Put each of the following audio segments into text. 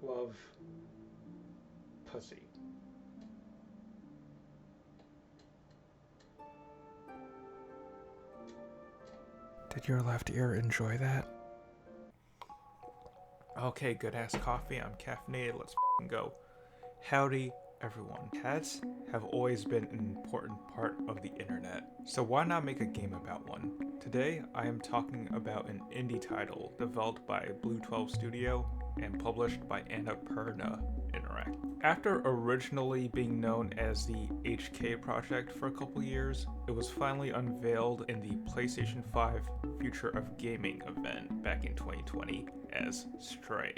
love pussy. Did your left ear enjoy that? Okay, good ass coffee. I'm caffeinated. Let's go. Howdy, everyone. Cats have always been an important part of the internet, so why not make a game about one? Today, I am talking about an indie title developed by Blue 12 Studio and published by Annapurna Interact. After originally being known as the HK Project for a couple years, it was finally unveiled in the PlayStation 5 Future of Gaming event back in 2020 as Stray.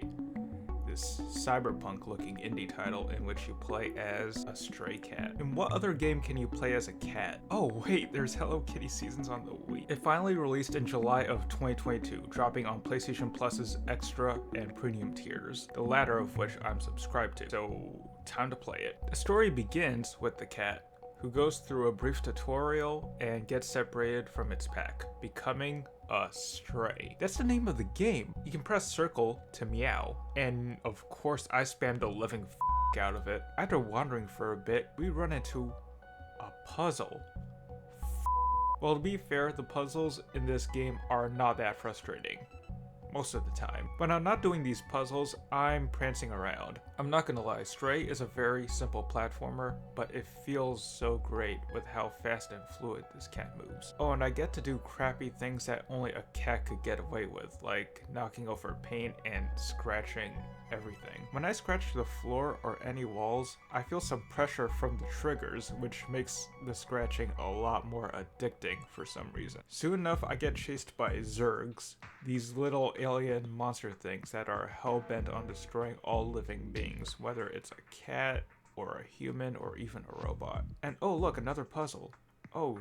This cyberpunk-looking indie title in which you play as a stray cat. In what other game can you play as a cat? Oh wait, there's Hello Kitty Seasons on the Wii. It finally released in July of 2022, dropping on PlayStation Plus's Extra and Premium tiers, the latter of which I'm subscribed to, so time to play it. The story begins with the cat, who goes through a brief tutorial and gets separated from its pack, becoming a stray. That's the name of the game. You can press circle to meow, and of course I spammed the living out of it. After wandering for a bit, we run into a puzzle. Well, to be fair, the puzzles in this game are not that frustrating. Most of the time. When I'm not doing these puzzles, I'm prancing around. I'm not gonna lie, Stray is a very simple platformer, but it feels so great with how fast and fluid this cat moves. Oh, and I get to do crappy things that only a cat could get away with, like knocking over paint and scratching everything. When I scratch the floor or any walls, I feel some pressure from the triggers, which makes the scratching a lot more addicting for some reason. Soon enough, I get chased by Zergs, these little alien monster things that are hell-bent on destroying all living beings, whether it's a cat or a human or even a robot. And oh look, another puzzle. Oh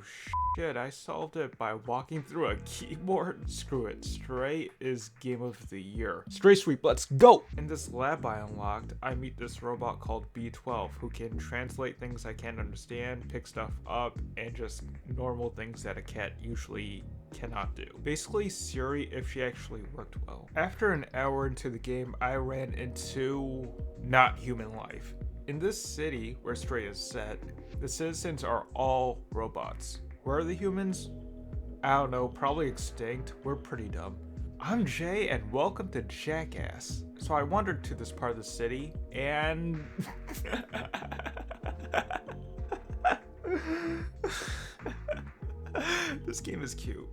shit, I solved it by walking through a keyboard? Screw it, Stray is game of the year. Stray Sweep, let's go! In this lab I unlocked, I meet this robot called B12 who can translate things I can't understand, pick stuff up, and just normal things that a cat usually cannot do. Basically Siri if she actually worked well. After an hour into the game, I ran into not human life. In this city where Stray is set, the citizens are all robots. Where are the humans? I don't know, probably extinct. We're pretty dumb. I'm Jay and welcome to Jackass. So I wandered to this part of the city and... This game is cute.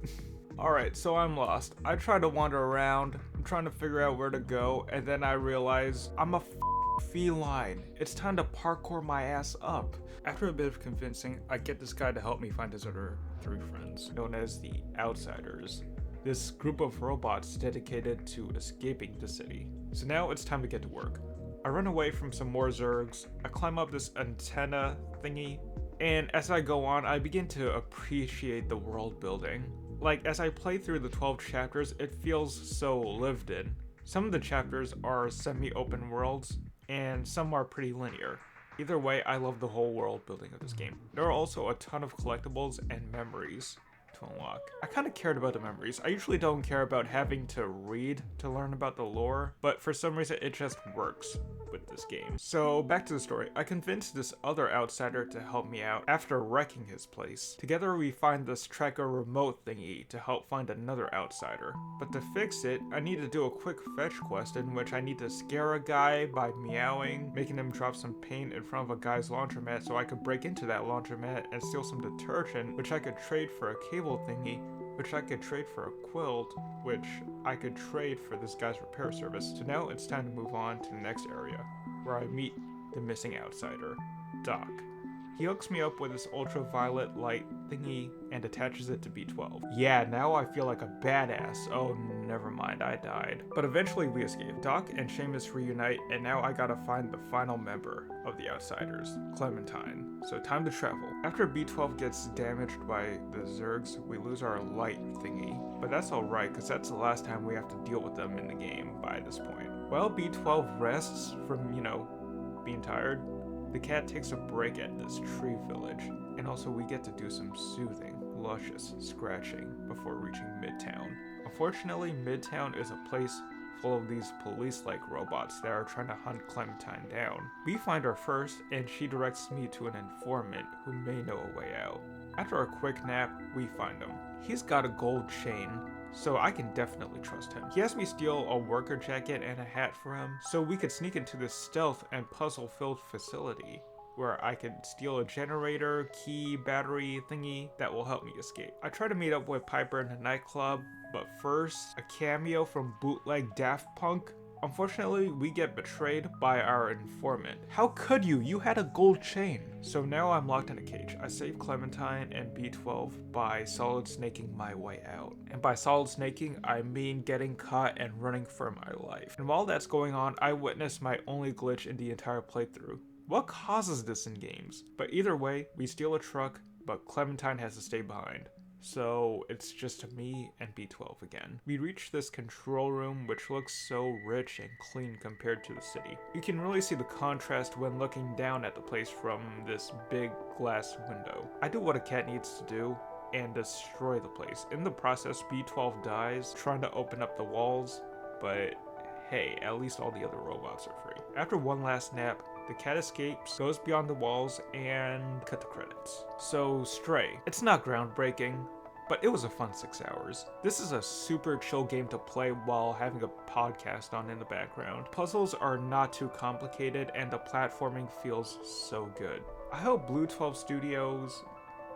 Alright, so I'm lost. I try to wander around, I'm trying to figure out where to go, and then I realize I'm a feline. It's time to parkour my ass up. After a bit of convincing, I get this guy to help me find his other 3 friends, known as the Outsiders. This group of robots dedicated to escaping the city. So now it's time to get to work. I run away from some more Zergs, I climb up this antenna thingy, and as I go on, I begin to appreciate the world building. Like, as I play through the 12 chapters, it feels so lived in. Some of the chapters are semi-open worlds, and some are pretty linear. Either way, I love the whole world building of this game. There are also a ton of collectibles and memories to unlock. I kind of cared about the memories. I usually don't care about having to read to learn about the lore, but for some reason it just works with this game. So back to the story. I convinced this other outsider to help me out after wrecking his place. Together we find this tracker remote thingy to help find another outsider. But to fix it, I need to do a quick fetch quest in which I need to scare a guy by meowing, making him drop some paint in front of a guy's laundromat so I could break into that laundromat and steal some detergent, which I could trade for a cable thingy, which I could trade for a quilt, which I could trade for this guy's repair service. So now it's time to move on to the next area, where I meet the missing outsider, Doc. He hooks me up with this ultraviolet light thingy and attaches it to B12. Yeah, now I feel like a badass. Oh, never mind, I died. But eventually we escape. Doc and Seamus reunite, and now I gotta find the final member of the Outsiders, Clementine. So time to travel. After B12 gets damaged by the Zergs, we lose our light thingy. But that's alright, because that's the last time we have to deal with them in the game by this point. While B12 rests from, being tired, the cat takes a break at this tree village, and also we get to do some soothing, luscious scratching before reaching Midtown. Unfortunately, Midtown is a place full of these police-like robots that are trying to hunt Clementine down. We find her first, and she directs me to an informant who may know a way out. After a quick nap, we find him. He's got a gold chain, so I can definitely trust him. He has me steal a worker jacket and a hat for him, so we could sneak into this stealth and puzzle-filled facility, where I could steal a generator, key, battery thingy that will help me escape. I try to meet up with Piper in the nightclub, but first, a cameo from bootleg Daft Punk. Unfortunately, we get betrayed by our informant. How could you? You had a gold chain. So now I'm locked in a cage. I save Clementine and B12 by solid snaking my way out. And by solid snaking, I mean getting caught and running for my life. And while that's going on, I witness my only glitch in the entire playthrough. What causes this in games? But either way, we steal a truck, but Clementine has to stay behind. So it's just me and B12 again. We reach this control room, which looks so rich and clean compared to the city. You can really see the contrast when looking down at the place from this big glass window. I do what a cat needs to do and destroy the place. In the process, B12 dies trying to open up the walls, but hey, at least all the other robots are free. After one last nap, the cat escapes, goes beyond the walls, and cut the credits. So, Stray. It's not groundbreaking, but it was a fun 6 hours. This is a super chill game to play while having a podcast on in the background. Puzzles are not too complicated, and the platforming feels so good. I hope Blue 12 Studios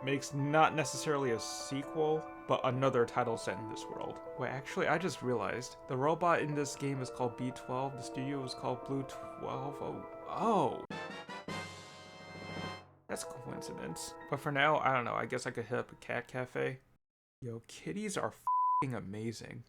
makes not necessarily a sequel, but another title set in this world. Wait, actually, I just realized the robot in this game is called B12, the studio is called Blue 12. Oh. That's a coincidence. But for now, I don't know, I guess I could hit up a cat cafe. Yo, kitties are f***ing amazing.